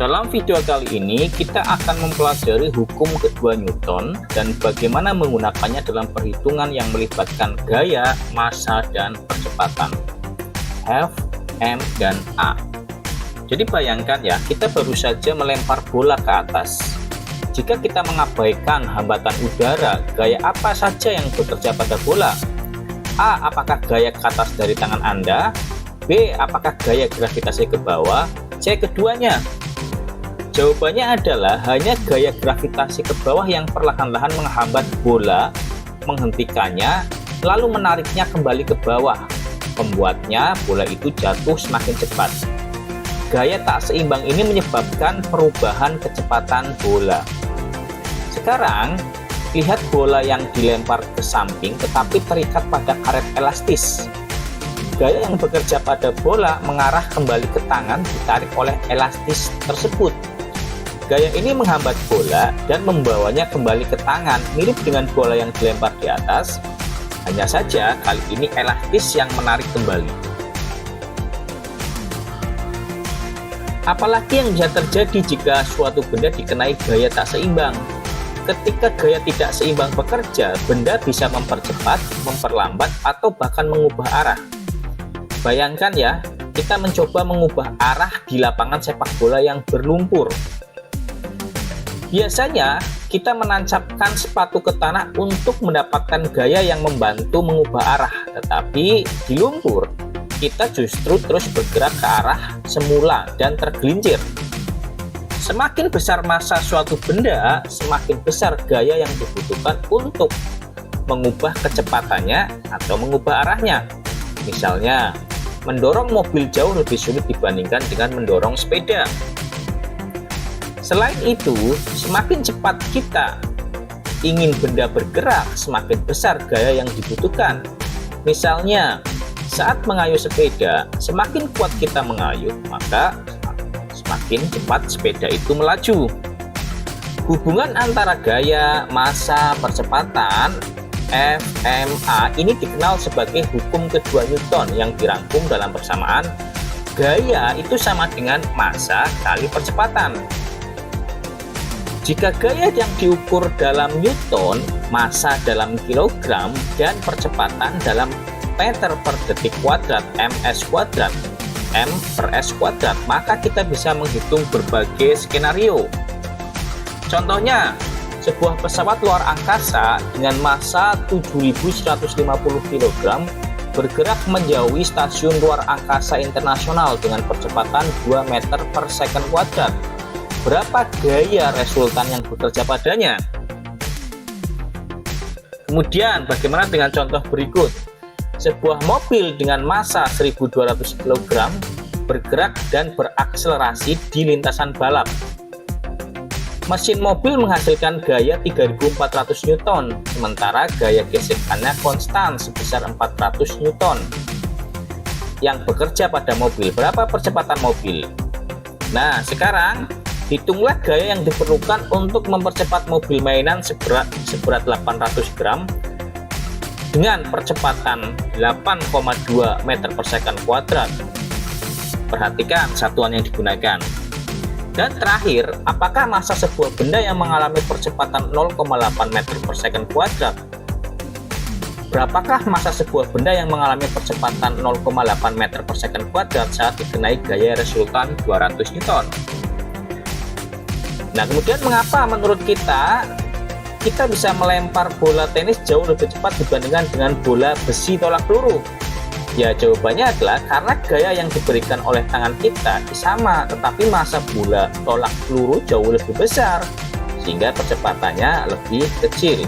Dalam video kali ini kita akan mempelajari hukum kedua Newton dan bagaimana menggunakannya dalam perhitungan yang melibatkan gaya, massa, dan percepatan F, M, dan A. Jadi bayangkan ya, kita baru saja melempar bola ke atas. Jika kita mengabaikan hambatan udara, gaya apa saja yang bekerja pada bola? A. Apakah gaya ke atas dari tangan Anda? B. Apakah gaya gravitasi ke bawah? C. Keduanya. Jawabannya adalah hanya gaya gravitasi ke bawah yang perlahan-lahan menghambat bola, menghentikannya, lalu menariknya kembali ke bawah, membuatnya bola itu jatuh semakin cepat. Gaya tak seimbang ini menyebabkan perubahan kecepatan bola. Sekarang, lihat bola yang dilempar ke samping tetapi terikat pada karet elastis. Gaya yang bekerja pada bola mengarah kembali ke tangan ditarik oleh elastis tersebut. Gaya ini menghambat bola dan membawanya kembali ke tangan, mirip dengan bola yang dilempar di atas. Hanya saja kali ini elastis yang menarik kembali. Apalagi yang bisa terjadi jika suatu benda dikenai gaya tak seimbang? Ketika gaya tidak seimbang bekerja, benda bisa mempercepat, memperlambat, atau bahkan mengubah arah. Bayangkan ya, kita mencoba mengubah arah di lapangan sepak bola yang berlumpur. Biasanya, kita menancapkan sepatu ke tanah untuk mendapatkan gaya yang membantu mengubah arah. Tetapi, di lumpur, kita justru terus bergerak ke arah semula dan tergelincir. Semakin besar massa suatu benda, semakin besar gaya yang dibutuhkan untuk mengubah kecepatannya atau mengubah arahnya. Misalnya, mendorong mobil jauh lebih sulit dibandingkan dengan mendorong sepeda. Selain itu, semakin cepat kita ingin benda bergerak, semakin besar gaya yang dibutuhkan. Misalnya, saat mengayuh sepeda, semakin kuat kita mengayuh, maka semakin cepat sepeda itu melaju. Hubungan antara gaya, massa, percepatan F, M, A ini dikenal sebagai hukum kedua Newton yang dirangkum dalam persamaan gaya itu sama dengan massa kali percepatan. Jika gaya yang diukur dalam Newton, massa dalam kilogram, dan percepatan dalam meter per detik kuadrat ms kuadrat, m per s kuadrat, maka kita bisa menghitung berbagai skenario. Contohnya, sebuah pesawat luar angkasa dengan massa 7.150 kg bergerak menjauhi stasiun luar angkasa internasional dengan percepatan 2 meter per second kuadrat. Berapa gaya resultan yang bekerja padanya? Kemudian, bagaimana dengan contoh berikut? Sebuah mobil dengan massa 1.200 kg bergerak dan berakselerasi di lintasan balap. Mesin mobil menghasilkan gaya 3.400 Newton, sementara gaya gesekannya konstan sebesar 400 Newton. Yang bekerja pada mobil, berapa percepatan mobil? Nah, sekarang hitunglah gaya yang diperlukan untuk mempercepat mobil mainan seberat 800 gram dengan percepatan 8,2 meter per second kuadrat. Perhatikan satuan yang digunakan. Dan terakhir, apakah massa sebuah benda yang mengalami percepatan 0,8 meter per second kuadrat? Berapakah massa sebuah benda yang mengalami percepatan 0,8 meter per second kuadrat saat dikenai gaya resultan 200 Newton? Nah, kemudian mengapa menurut kita bisa melempar bola tenis jauh lebih cepat dibandingkan dengan bola besi tolak peluru? Ya, jawabannya adalah karena gaya yang diberikan oleh tangan kita sama, tetapi massa bola tolak peluru jauh lebih besar, sehingga percepatannya lebih kecil.